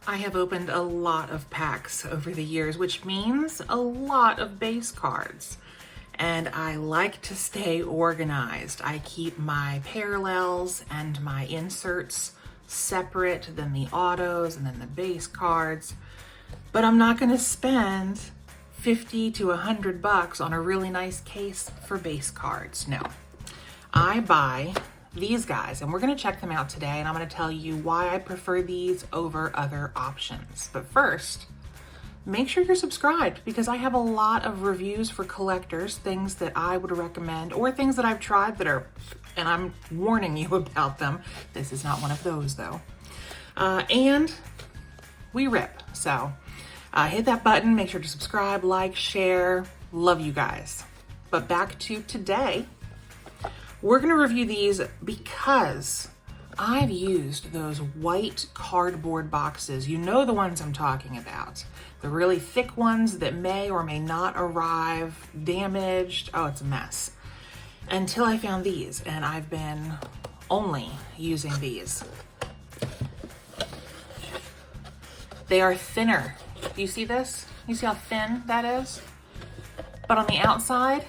I have opened a lot of packs over the years, which means a lot of base cards. And I like to stay organized. I keep my parallels and my inserts separate than the autos and then the base cards. But I'm not gonna spend 50 to $100 on a really nice case for base cards. No, I buy these guys, and we're gonna check them out today, and I'm gonna tell you why I prefer these over other options. But first, make sure you're subscribed, because I have a lot of reviews for collectors, things that I would recommend, or things that I've tried that are, and I'm warning you about them. This is not one of those though. And we rip, so hit that button, make sure to subscribe, like, share, love you guys. But back to today. We're gonna review these because I've used those white cardboard boxes. You know the ones I'm talking about. The really thick ones that may or may not arrive damaged. Oh, it's a mess. Until I found these, and I've been only using these. They are thinner. Do you see this? You see how thin that is? But on the outside,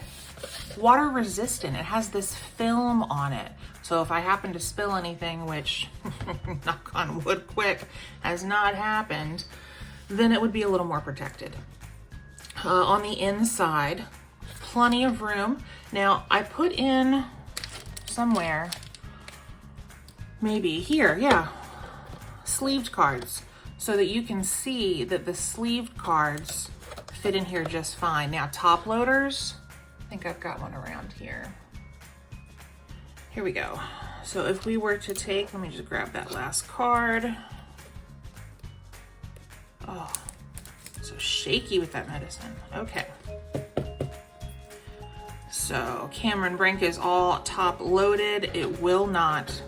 water resistant. It has this film on it. So if I happen to spill anything, which knock on wood quick has not happened, then it would be a little more protected. On the inside, plenty of room. Now I put in somewhere, maybe here, yeah, sleeved cards so that you can see that the sleeved cards fit in here just fine. Now top loaders, I think I've got one around here. Here we go. So if we were to take, let me just grab that last card. Oh, so shaky with that medicine. Okay. So Cameron Brink is all top loaded. It will not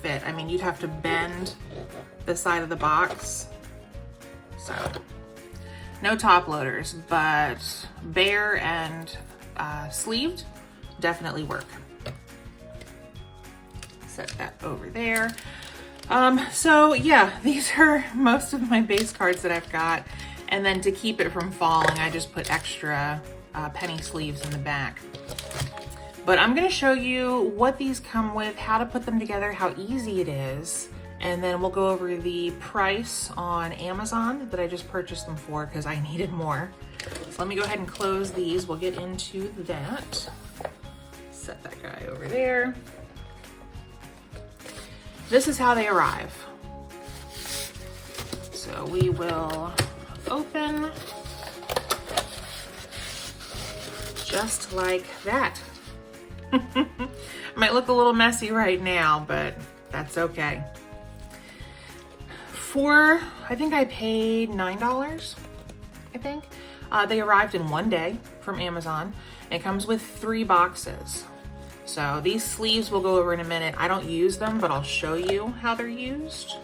fit. I mean, you'd have to bend the side of the box. So no top loaders, but bare and sleeved definitely work. Set that over there. So yeah, these are most of my base cards that I've got. And then to keep it from falling, I just put extra penny sleeves in the back. But I'm gonna show you what these come with, how to put them together, how easy it is. And then we'll go over the price on Amazon that I just purchased them for because I needed more. So let me go ahead and close these. We'll get into that. Set that guy over there. This is how they arrive. So we will open just like that. Might look a little messy right now, but that's okay. I think I paid $9, I think. They arrived in one day from Amazon. It comes with 3 boxes. So these sleeves we'll go over in a minute. I don't use them, but I'll show you how they're used.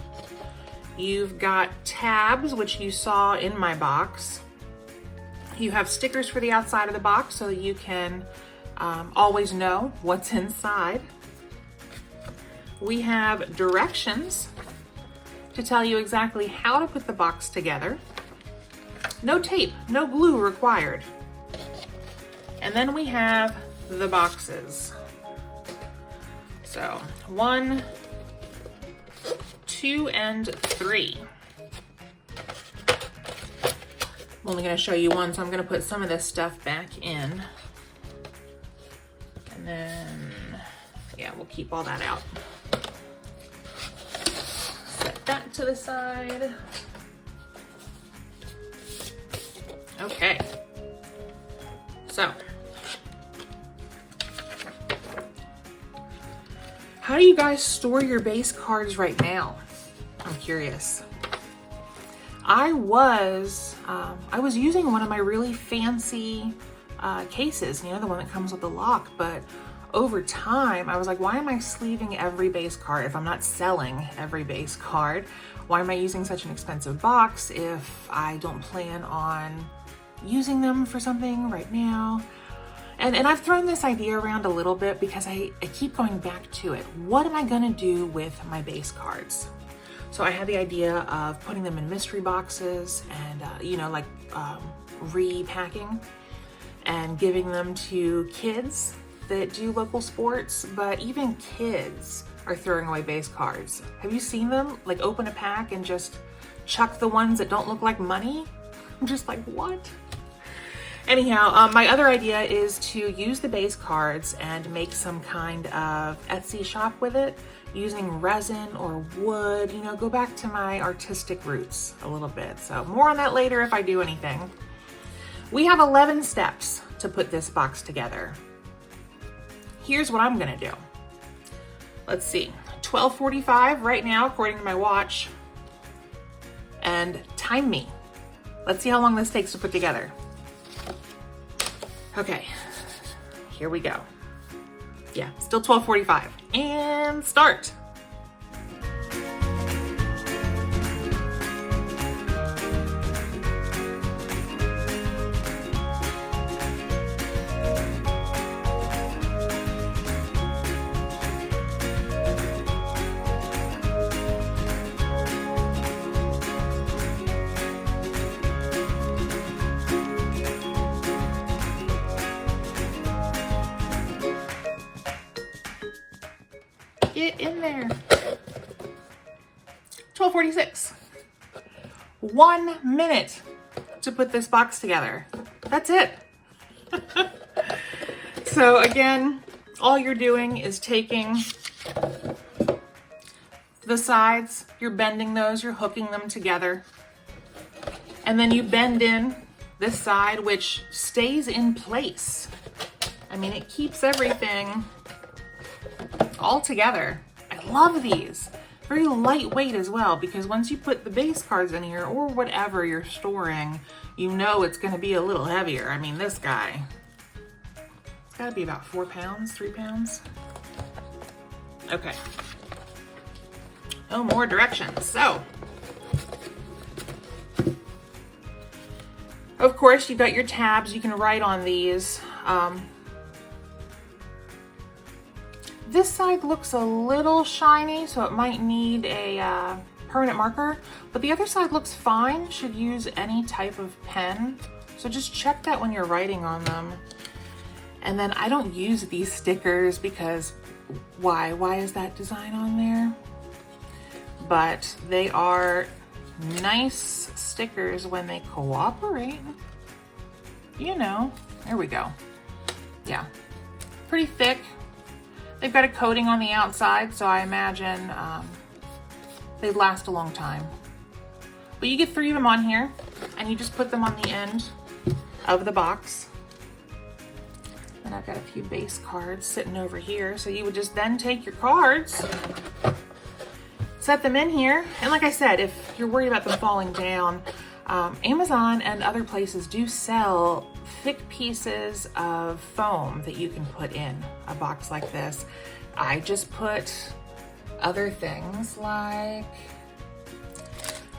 You've got tabs, which you saw in my box. You have stickers for the outside of the box so that you can always know what's inside. We have directions to tell you exactly how to put the box together. No tape, no glue required. And then we have the boxes. So 1, 2, and 3. I'm only gonna show you one, so I'm gonna put some of this stuff back in. And then, yeah, we'll keep all that out. Set that to the side. Okay. So, how do you guys store your base cards right now? I'm curious. I was using one of my really fancy cases, you know, the one that comes with the lock, but over time, I was like, why am I sleeving every base card if I'm not selling every base card? Why am I using such an expensive box if I don't plan on using them for something right now? And I've thrown this idea around a little bit because I keep going back to it. What am I gonna do with my base cards? So I had the idea of putting them in mystery boxes and, you know, like repacking and giving them to kids that do local sports, but even kids are throwing away base cards. Have you seen them like open a pack and just chuck the ones that don't look like money? I'm just like, what? Anyhow, my other idea is to use the base cards and make some kind of Etsy shop with it using resin or wood, you know, go back to my artistic roots a little bit. So more on that later if I do anything. We have 11 steps to put this box together. Here's what I'm gonna do. Let's see, 12:45 right now, according to my watch. And time me. Let's see how long this takes to put together. Okay, here we go. Yeah, still 12:45. And start. Get in there. 12:46. 1 minute to put this box together. That's it. So again, all you're doing is taking the sides, you're bending those, you're hooking them together, and then you bend in this side, which stays in place. I mean, it keeps everything all together. I love these. Very lightweight as well, because once you put the base cards in here or whatever you're storing, you know it's going to be a little heavier. I mean, this guy, it's got to be about 4 pounds, 3 pounds. Okay. No more directions. So, of course, you've got your tabs. You can write on these. This side looks a little shiny, so it might need a permanent marker, but the other side looks fine. Should use any type of pen. So just check that when you're writing on them. And then I don't use these stickers because why? Why is that design on there? But they are nice stickers when they cooperate. You know, there we go. Yeah, pretty thick. They've got a coating on the outside, so I imagine they'd last a long time. But you get 3 of them on here, and you just put them on the end of the box. And I've got a few base cards sitting over here, so you would just then take your cards, set them in here, and like I said, if you're worried about them falling down, Amazon and other places do sell thick pieces of foam that you can put in a box like this. I just put other things like,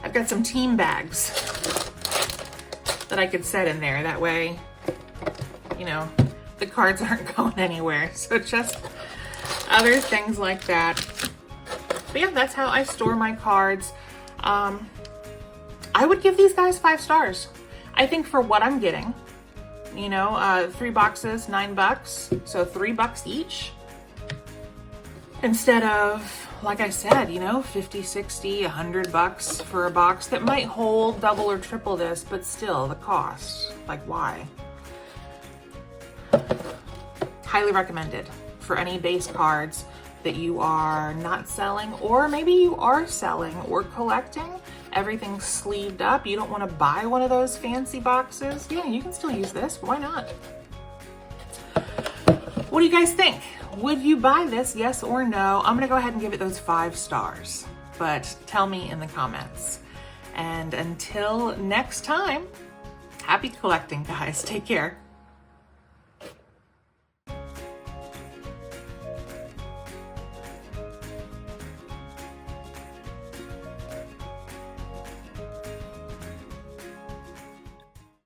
I've got some team bags that I could set in there. That way, you know, the cards aren't going anywhere. So just other things like that. But yeah, that's how I store my cards. I would give these guys 5 stars. I think for what I'm getting, you know, 3 boxes, $9, so $3 each. Instead of, like I said, you know, 50, 60, $100 for a box that might hold double or triple this, but still the cost, like why? Highly recommended for any base cards that you are not selling, or maybe you are selling or collecting. Everything's sleeved up. You don't want to buy one of those fancy boxes. Yeah, you can still use this. Why not? What do you guys think? Would you buy this, yes or no? I'm going to go ahead and give it those 5 stars, but tell me in the comments. And until next time, happy collecting, guys. Take care.